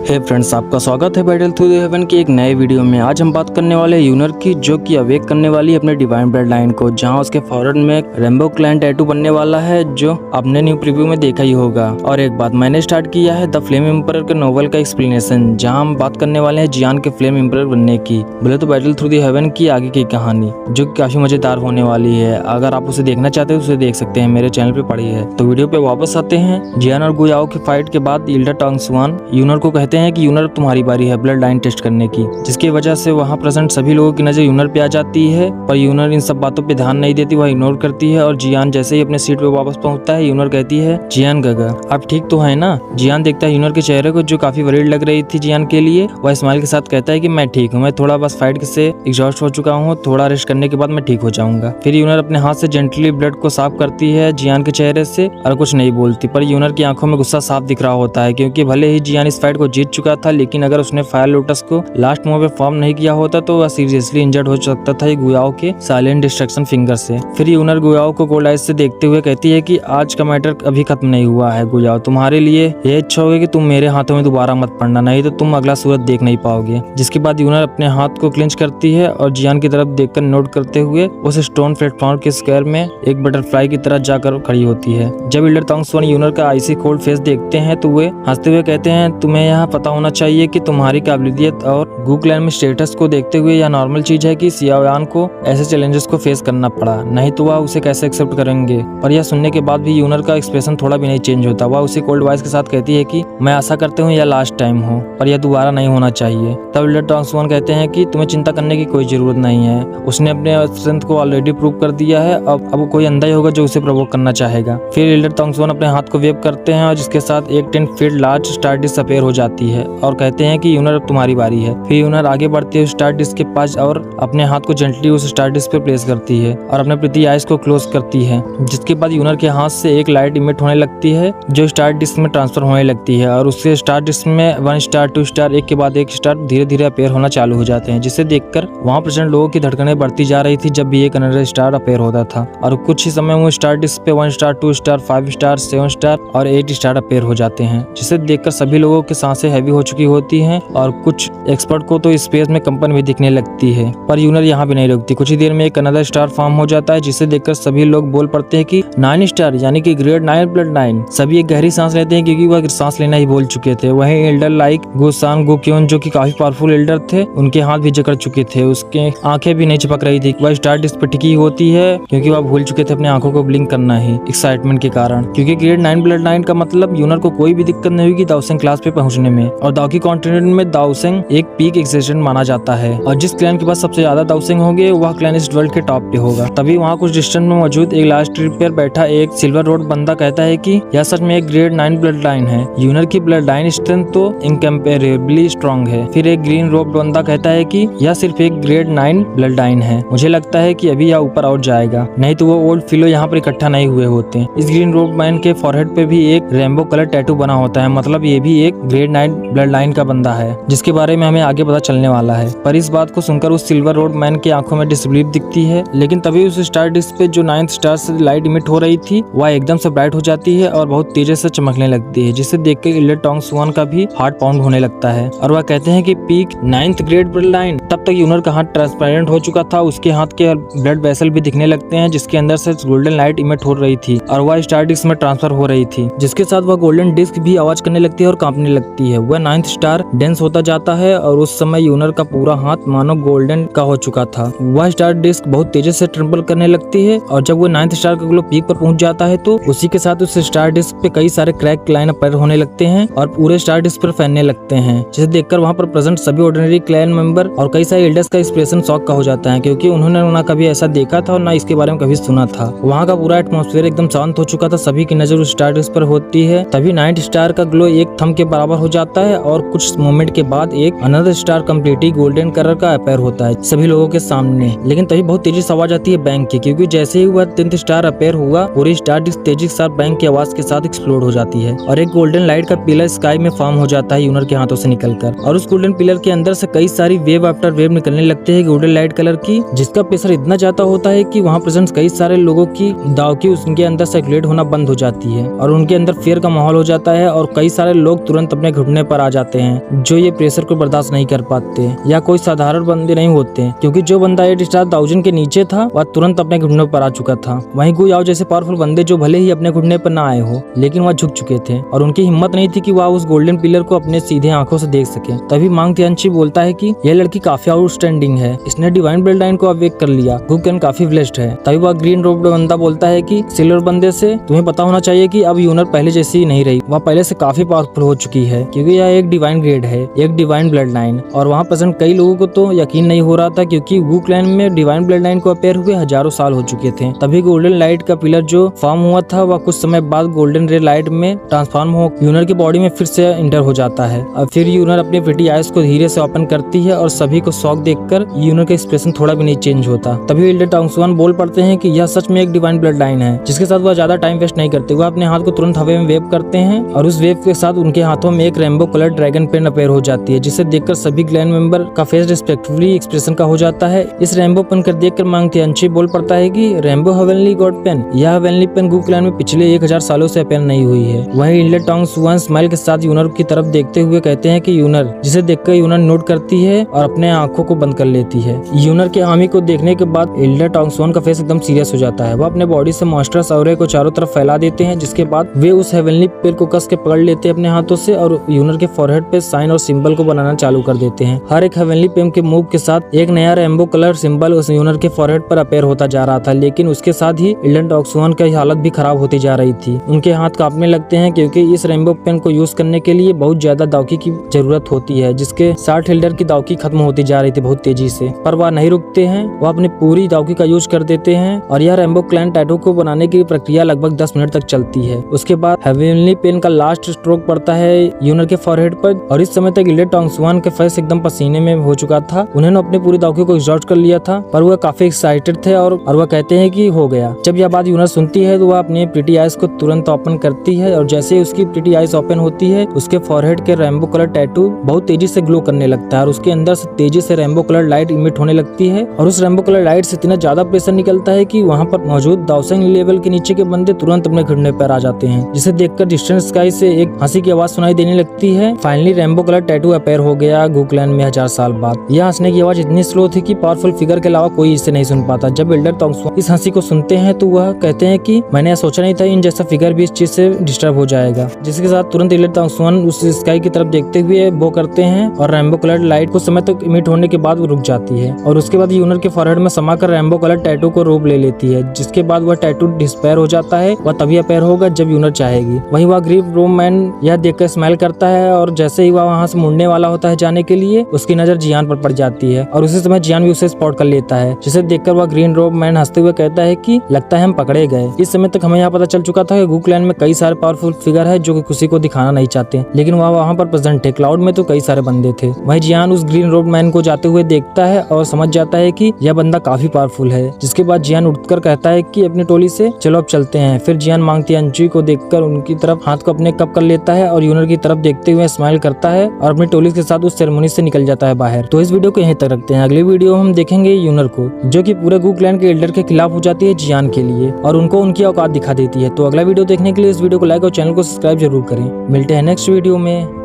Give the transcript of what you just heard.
हे friends, आपका स्वागत है बैटल थ्रू द हेवन की एक नए वीडियो में। आज हम बात करने वाले हैं यूनर की, जो कि अवेक करने वाली है अपने डिवाइन ब्लड लाइन को, जहां उसके फॉरन में रेम्बो क्लैन टैटू बनने वाला है, जो आपने न्यू प्रीव्यू में देखा ही होगा। और एक बात, मैंने स्टार्ट किया है द फ्लेम एम्परर के नोवेल का एक्सप्लेनेशन, जहां हम बात करने वाले हैं जियान के फ्लेम एम्परर बनने की, बोले तो बैटल थ्रू द हेवन की आगे की कहानी, जो काफी मजेदार होने वाली है। अगर आप उसे देखना चाहते हो उसे देख सकते हैं, मेरे चैनल पे पड़ी है। तो वीडियो पे वापस आते हैं। जियान और गुयाओ की फाइट के बाद इल्डर टांगसुआन यूनर को कहते हैं कि यूनर तुम्हारी बारी है ब्लड लाइन टेस्ट करने की, जिसकी वजह से वहां प्रेजेंट सभी लोगों की नजर यूनर पे आ जाती है। पर यूनर इन सब बातों पे ध्यान नहीं देती, वह इग्नोर करती है। और जियान जैसे ही अपने सीट पे वापस पहुंचता है, यूनर कहती है, जियान गगा आप ठीक तो है ना। जियान देखता है यूनर के चेहरे को, जो काफी वरीड लग रही थी जियान के लिए। वह स्माइल के साथ कहता है कि मैं ठीक हूँ, मैं थोड़ा बस फाइट से एग्जॉस्ट हो चुका हूँ, थोड़ा रेस्ट करने के बाद मैं ठीक हो जाऊंगा। फिर यूनर अपने हाथ से जेंटली ब्लड को साफ करती है जियान के चेहरे से और कुछ नहीं बोलती। पर यूनर की आंखों में गुस्सा साफ दिख रहा होता है, क्योंकि भले ही जियान इस फाइट को जीत चुका था, लेकिन अगर उसने फायर लोटस को लास्ट मूव में फॉर्म नहीं किया होता तो वह सीरियसली इंजर्ड हो सकता था गुयाओ के साइलेंट डिस्ट्रक्शन फिंगर से। फिर यूनर गुयाओ को कोल्ड आइज से देखते हुए कहती है कि आज का मैटर अभी खत्म नहीं हुआ है गुयाओ, तुम्हारे लिए ये इच्छा होगी कि तुम मेरे हाथों में दोबारा मत पड़ना, नहीं तो तुम अगला सूरत देख नहीं पाओगे। जिसके बाद यूनर अपने हाथ को क्लिंच करती है और जियान की तरफ देखकर नोट करते हुए उस स्टोन प्लेटफॉर्म के स्क्वायर में एक बटरफ्लाई की तरह जाकर खड़ी होती है। जब इल्डर टांगसुआन यूनर का आइसी कोल्ड फेस देखते हैं तो वे हंसते हुए कहते हैं, तुम्हें यह पता होना चाहिए कि तुम्हारी काबिलियत और गू क्लैन में स्टेटस को देखते हुए यह नॉर्मल चीज है कि सियाओयान को ऐसे चैलेंजेस को फेस करना पड़ा, नहीं तो वह उसे कैसे एक्सेप्ट करेंगे। पर यह सुनने के बाद भी यूनर का एक्सप्रेशन थोड़ा भी नहीं चेंज होता। वह उसे कोल्ड वॉइस के साथ कहती है कि मैं आशा करती हूँ यह लास्ट टाइम हो, पर यह दोबारा नहीं होना चाहिए। तब इल्डर टांगसुआन कहते हैं कि तुम्हें चिंता करने की कोई जरूरत नहीं है, उसने अपने स्ट्रेंथ को ऑलरेडी प्रूव कर दिया है, अब कोई अंधा ही होगा जो उसे प्रोवोक करना चाहेगा। फिर इल्डर टांगसुआन अपने हाथ को वेव करते हैं और जिसके साथ एक 10 feet large star dish appear हो जाती है और कहते हैं कि यूनर अब तुम्हारी बारी है। फिर यूनर आगे बढ़ती है स्टार डिस्क के पास और अपने हाथ को जेंटली उस स्टार डिस्क पे प्लेस करती है और अपने प्रीति आइज को क्लोज करती है। जिसके बाद यूनर के हाथ से एक लाइट इमिट होने लगती है, जो स्टार डिस्क में ट्रांसफर होने लगती है और उससे स्टार डिस्क में 1 स्टार 2 स्टार एक के बाद एक स्टार धीरे धीरे अपेयर होना चालू हो जाते हैं, जिसे देखकर वहाँ प्रेजेंट लोगों की धड़कनें बढ़ती जा रही थी जब भी एक अनदर स्टार अपेयर होता था। और कुछ ही समय वो स्टार डिस्क पे 1 स्टार 2 स्टार 5 स्टार 7 स्टार और 8 स्टार अपेयर हो जाते हैं, जिसे देखकर सभी लोगों की सांसें हैवी हो चुकी होती हैं और कुछ एक्सपर्ट को तो स्पेस में कंपन भी दिखने लगती है। पर यूनर यहाँ भी नहीं रुकती, कुछ ही देर में एक अनदर स्टार फॉर्म हो जाता है, जिसे देखकर सभी लोग बोल पड़ते हैं कि 9 स्टार यानी कि ग्रेड 9 ब्लड 9। सभी एक गहरी सांस लेते हैं, क्योंकि वह सांस लेना ही भूल चुके थे। वहीं एल्डर लाइक गुसान गुक्योन, जो कि काफी पावरफुल एल्डर थे, उनके हाथ भी जकड़ चुके थे, उसके आंखें भी नहीं चिपक रही थी। वह स्टार डिस्क पे टिकी होती है, क्योंकि वह भूल चुके थे अपने आंखों को ब्लिंक करना ही एक्साइटमेंट के कारण, क्योंकि ग्रेड 9 ब्लड 9 का मतलब यूनर को कोई भी दिक्कत नहीं होगी दाओसेंग क्लास पे पहुंचने में। और दाओकी कॉन्टिनेंट में दाओसेंग एक पीक एक्सिस्टेंट माना जाता है, और जिस क्लैन के पास सबसे ज्यादा दाओसेंग होंगे वह क्लैन इस वर्ल्ड के टॉप पे होगा। तभी वहाँ कुछ डिस्टेंस में मौजूद एक लास्ट ट्रिप पर बैठा एक सिल्वर रोड बंदा कहता है कि यह सच में एक ग्रेड 9 ब्लड लाइन है, यूनर की ब्लड लाइन स्ट्रेंथ तो इनकम्पेरेबली स्ट्रॉन्ग है। फिर एक ग्रीन रोब बंदा कहता है कि यह सिर्फ एक ग्रेड 9 ब्लड लाइन है, मुझे लगता है कि अभी यह ऊपर और जाएगा, नहीं तो वो ओल्ड फिलो यहाँ पर इकट्ठा नहीं हुए होते। इस ग्रीन रोब मैन के फॉरहेड पे भी एक रेनबो कलर टैटू बना होता है, मतलब ये भी एक ग्रेड 9 ब्लड लाइन का बंदा है, जिसके बारे में हमें आगे पता चलने वाला है। पर इस बात को सुनकर उस सिल्वर रोड मैन की आंखों में डिसबिलीफ दिखती है, लेकिन तभी उस स्टार डिस्क पे जो 9th स्टार से लाइट इमिट हो रही थी वह एकदम से ब्राइट हो जाती है और बहुत तेजी से चमकने लगती है, जिसे देखकर इल्डर टांगसुआन का भी हार्ट पाउंड होने लगता है और वह कहते हैं कि peak 9th grade blood line. तब तक यूनर का हाथ ट्रांसपेरेंट हो चुका था, उसके हाथ के ब्लड वेसल भी दिखने लगते हैं, जिसके अंदर से गोल्डन लाइट इमिट हो रही थी और वह स्टार डिस्क में ट्रांसफर हो रही थी, जिसके साथ वह गोल्डन डिस्क भी आवाज करने लगती है और कांपने लगती है। वह 9th स्टार डेंस होता जाता है और उस समय यूनर का पूरा हाथ मानो गोल्डन का हो चुका था। वह स्टार डिस्क बहुत तेजी से ट्रिम्पल करने लगती है और जब वो 9th स्टार का ग्लो पीक पर पहुंच जाता है तो उसी के साथ उस स्टार डिस्क पे कई सारे क्रैक लाइन अपेयर होने लगते हैं और पूरे स्टार डिस्क पर फैलने लगते हैं, जिसे देखकर वहाँ पर प्रेजेंट सभी ऑर्डिनरी क्लैन मेंबर और कई सारे एल्डर्स का एक्सप्रेशन शॉक का हो जाता है, क्योंकि उन्होंने ना कभी ऐसा देखा था और ना इसके बारे में कभी सुना था। वहाँ का पूरा एटमॉस्फेयर एकदम शांत हो चुका था, सभी की नजर उस स्टार डिस्क पर होती है। तभी 9th स्टार का ग्लो एक थंब के बराबर हो जाता है और कुछ मोमेंट के बाद एक another star completely golden colour का अपेयर होता है सभी लोगों के सामने। लेकिन तभी बहुत तेजी से आवाज आती है बैंक की, क्योंकि जैसे ही वह 10th स्टार अपेयर हुआ पूरी स्टार डिस्क तेजी के साथ बैंक की आवाज के साथ एक्सप्लोड हो जाती है और एक गोल्डन लाइट का पिलर स्काई में फॉर्म हो जाता है यूनर के हाथों से निकलकर, और उस गोल्डन पिलर के अंदर से कई सारी वेव आफ्टर वेव निकलने लगते हैं गोल्डन लाइट कलर की, जिसका प्रेशर इतना ज्यादा होता है कि वहाँ प्रेजेंट कई सारे लोगों की दाव की उनके अंदर सर्कुलेट होना बंद हो जाती है और उनके अंदर फियर का माहौल हो जाता है और कई सारे लोग तुरंत अपने घुटनों घुटने पर आ जाते हैं, जो ये प्रेशर को बर्दाश्त नहीं कर पाते या कोई साधारण बंदे नहीं होते, क्योंकि जो बंदा 8 स्टार 1000 के नीचे था वह तुरंत अपने घुटनों पर आ चुका था। वहीं गु याओ जैसे पावरफुल बंदे जो भले ही अपने घुटने पर ना आए हो, लेकिन वह झुक चुके थे और उनकी हिम्मत नहीं थी कि वह उस गोल्डन पिलर को अपने सीधे आंखों से देख सके। तभी मांग तियानची बोलता है कि यह लड़की काफी आउटस्टैंडिंग है, इसने डिवाइन ब्लड लाइन को अवेक कर लिया, गु कैन काफी ब्लेस्ड है। तभी वह ग्रीन रोब बंदा बोलता है कि सिल्वर बंदे से तुम्हें पता होना चाहिए कि अब यूनर पहले जैसी नहीं रही, वह पहले से काफी पावरफुल हो चुकी है, क्योंकि यह एक डिवाइन ग्रेड है, एक डिवाइन ब्लड लाइन। और वहाँ प्रेजेंट कई लोगों को तो यकीन नहीं हो रहा था, क्योंकि वू क्लैन में डिवाइन ब्लड लाइन को अपेयर हुए हजारों साल हो चुके थे। तभी गोल्डन लाइट का पिलर जो फॉर्म हुआ था वह कुछ समय बाद गोल्डन रे लाइट में ट्रांसफॉर्म हो यूनर की बॉडी में फिर से इंटर हो जाता है। अब फिर यूनर अपनी प्रिटी आइज को धीरे से ओपन करती है और सभी को शॉक देखकर यूनर का एक्सप्रेशन थोड़ा भी नहीं चेंज होता। तभी एल्डर टोंगसुआन बोल पड़ते हैं कि यह सच में एक डिवाइन ब्लड लाइन है, जिसके साथ वह ज्यादा टाइम वेस्ट नहीं करते। वह अपने हाथ को तुरंत हवा में वेव करते हैं और उस वेव के साथ उनके हाथों में एक rainbow colour dragon pen appear हो जाती है, जिसे देखकर सभी क्लैन मेंबर का फेस रिस्पेक्टफुली एक्सप्रेशन का हो जाता है। इस रेनबो पेन कर देखकर मांग तियानची बोल पड़ता है कि रेनबो हेवनली गॉड पेन, यह हेवनली पेन गु क्लैन में पिछले 1000 सालों से अपेयर नहीं हुई है। वहीं एल्डर टोंगसुआन स्माइल के साथ यूनर की तरफ देखते हुए कहते हैं कि यूनर, जिसे देखकर यूनर नोट करती है और अपने आंखों को बंद कर लेती है। यूनर के हामी को देखने के बाद एल्डर टोंगसुआन का फेस एकदम सीरियस हो जाता है। वह अपने बॉडी से मॉन्स्टर्स ऑरे को चारों तरफ फैला देते हैं, जिसके बाद वे उस हेवनली पेन को कस के पकड़ लेते हैं अपने हाथों से और यूनर के फॉरहेड पे साइन और सिंबल को बनाना चालू कर देते हैं। हर एक हेवनली पेन के मूव के साथ एक नया रेनबो कलर सिंबल उस यूनर के फॉरहेड पर अपेयर होता जा रहा था, लेकिन उसके साथ ही एल्डर टोंगसुआन की हालत भी खराब होती जा रही थी। उनके हाथ कांपने लगते हैं, क्योंकि इस रेनबो पेन को यूज करने के लिए बहुत ज्यादा दावकी की जरूरत होती है, जिसके 60 एल्डर की दावकी खत्म होती जा रही थी बहुत तेजी से। पर वह नहीं रुकते हैं, वह अपनी पूरी दावकी का यूज कर देते हैं और यह रेनबो क्लैन टैटू को बनाने की प्रक्रिया लगभग 10 मिनट तक चलती है। उसके बाद हेवनली पेन का लास्ट स्ट्रोक पड़ता है यूनर के फॉरहेड पर और इस समय तक एल्डर टोंगसुआन के फेस एकदम पसीने में हो चुका था। उन्होंने अपनी पूरी दावकी को एग्जॉस्ट कर लिया था, पर वह काफी एक्साइटेड थे और वह कहते हैं कि हो गया। जब यह बात यूनर सुनती है तो वह अपनी प्रिटी आइज को तुरंत ओपन करती है और जैसे ही उसकी प्रिटी आइज ओपन होती है, उसके फॉरहेड के रेनबो कलर टैटू बहुत तेजी से ग्लो करने लगता है और उसके अंदर से तेजी से रेनबो कलर लाइट इमिट होने लगती है और उस रेनबो कलर लाइट से इतना ज्यादा प्रेशर निकलता है कि वहाँ पर मौजूद दाओसेंग लेवल के नीचे के बंदे तुरंत अपने घुटने पर आ जाते हैं, जिसे देखकर डिस्टेंट स्काई से एक हंसी की आवाज सुनाई देने लगती है। Finally rainbow colour tattoo appear हो गया गु क्लैन में 1000 साल बाद। यह हंसने की आवाज इतनी स्लो थी कि पावरफुल फिगर के अलावा कोई इसे नहीं सुन पाता। जब एल्डर टोंगसुआन इस हंसी को सुनते हैं तो वह कहते हैं कि मैंने सोचा नहीं था इन जैसा फिगर भी इस चीज से डिस्टर्ब हो जाएगा, जिसके साथ तुरंत एल्डर टोंगसुआन उस स्काई की तरफ देखते हुए बो करते हैं और रेनबो कलर लाइट कुछ समय तक इमिट होने के बाद वो रुक जाती है और उसके बाद यूनर के फॉरहेड में समाकर रेनबो कलर टैटू को रूप ले लेती है, जिसके बाद वह टैटू डिस्पेयर हो जाता है। वह तभी अपेयर होगा जब यूनर चाहेगी। वहीं वह ग्रीव रोम मैन यह देखकर स्माइल करता है और जैसे ही वह वहाँ से मुड़ने वाला होता है जाने के लिए, उसकी नजर जियान पर पड़ जाती है और उसी समय जियान भी उसे स्पॉट कर लेता है, जिसे देखकर वह ग्रीन रोब मैन हंसते हुए कहता है कि लगता है हम पकड़े गए। इस समय तक हमें यहाँ पता चल चुका था कि गु क्लैन में कई सारे पावरफुल फिगर है जो किसी को दिखाना नहीं चाहते, लेकिन वह वहाँ पर प्रेजेंट थे। क्लाउड में तो कई सारे बंदे थे। वहीं जियान उस ग्रीन रोब मैन को जाते हुए देखता है और समझ जाता है कि यह बंदा काफी पावरफुल है, जिसके बाद जियान उठकर कहता है कि अपनी टोली से चलो अब चलते हैं। फिर जियान मांग तियानची को देखकर उनकी तरफ हाथ को अपने कप कर लेता है और यूनर की तरफ देखते हुए स्माइल करता है और अपनी टोली के साथ उस सेरेमनी से निकल जाता है बाहर। तो इस वीडियो को यहीं तक रखते हैं। अगली वीडियो हम देखेंगे यूनर को, जो कि पूरे गु क्लैन के एल्डर के खिलाफ हो जाती है जियान के लिए और उनको उनकी औकात दिखा देती है। तो अगला वीडियो देखने के लिए इस वीडियो को लाइक और चैनल को सब्सक्राइब जरूर करें। मिलते हैं नेक्स्ट वीडियो में।